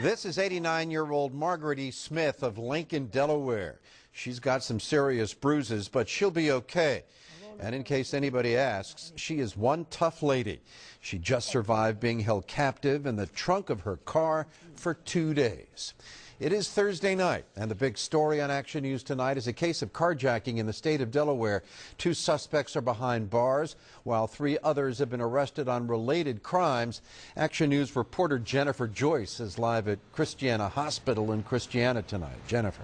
This is 89-year-old Margaret E. Smith of Lincoln, Delaware. She's got some serious bruises, but she'll be okay. And in case anybody asks, she is one tough lady. She just survived being held captive in the trunk of her car for 2 days. It is Thursday night, and the big story on Action News tonight is a case of carjacking in the state of Delaware. 2 suspects are behind bars, while 3 others have been arrested on related crimes. Action News reporter Jennifer Joyce is live at Christiana Hospital in Christiana tonight. Jennifer.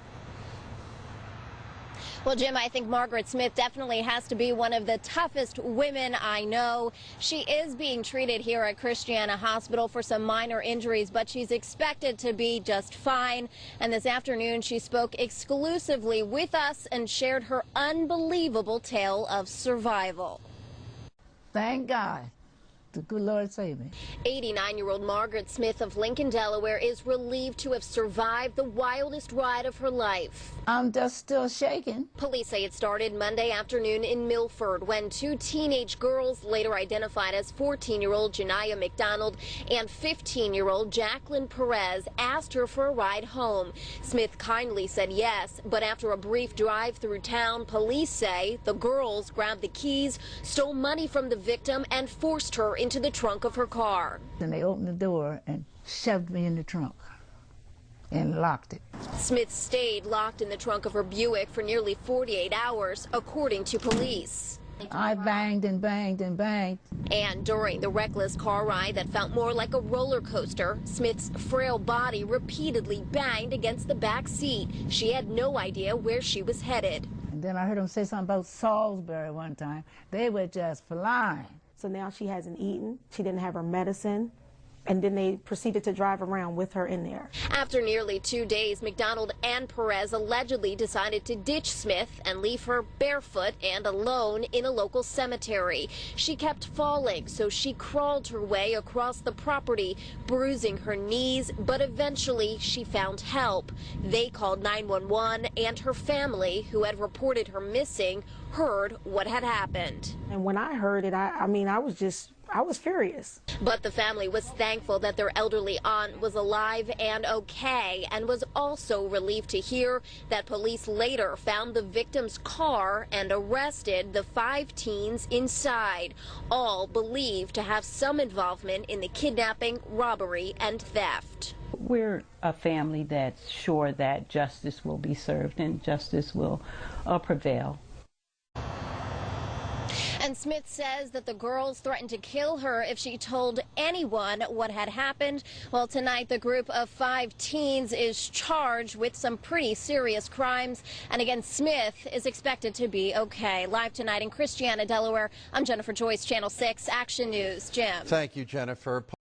Well, Jim, I think Margaret Smith definitely has to be one of the toughest women I know. She is being treated here at Christiana Hospital for some minor injuries, but she's expected to be just fine. And this afternoon, she spoke exclusively with us and shared her unbelievable tale of survival. Thank God. The good Lord save me. 89-year-old Margaret Smith of Lincoln, Delaware is relieved to have survived the wildest ride of her life. I'm just still shaking. Police say it started Monday afternoon in Milford when 2 teenage girls, later identified as 14-year-old Janiyah McDonald and 15-year-old Jacqueline Perez, asked her for a ride home. Smith kindly said yes, but after a brief drive through town, police say the girls grabbed the keys, stole money from the victim, and forced her into the trunk of her car. Then they opened the door and shoved me in the trunk and locked it. Smith stayed locked in the trunk of her Buick for nearly 48 hours, according to police. I banged and banged and banged. And during the reckless car ride that felt more like a roller coaster, Smith's frail body repeatedly banged against the back seat. She had no idea where she was headed. And then I heard them say something about Salisbury one time. They were just flying. So now she hasn't eaten, she didn't have her medicine, and then they proceeded to drive around with her in there. After nearly 2 days, McDonald and Perez allegedly decided to ditch Smith and leave her barefoot and alone in a local cemetery. She kept falling, so she crawled her way across the property, bruising her knees, but eventually she found help. They called 911, and her family, who had reported her missing, heard what had happened. And when I heard it, I was furious. But the family was thankful that their elderly aunt was alive and okay, and was also relieved to hear that police later found the victim's car and arrested the 5 teens inside, all believed to have some involvement in the kidnapping, robbery, and theft. We're a family that's sure that justice will be served and justice will prevail. And Smith says that the girls threatened to kill her if she told anyone what had happened. Well, tonight the group of 5 teens is charged with some pretty serious crimes. And again, Smith is expected to be okay. Live tonight in Christiana, Delaware, I'm Jennifer Joyce, Channel 6 Action News. Jim. Thank you, Jennifer.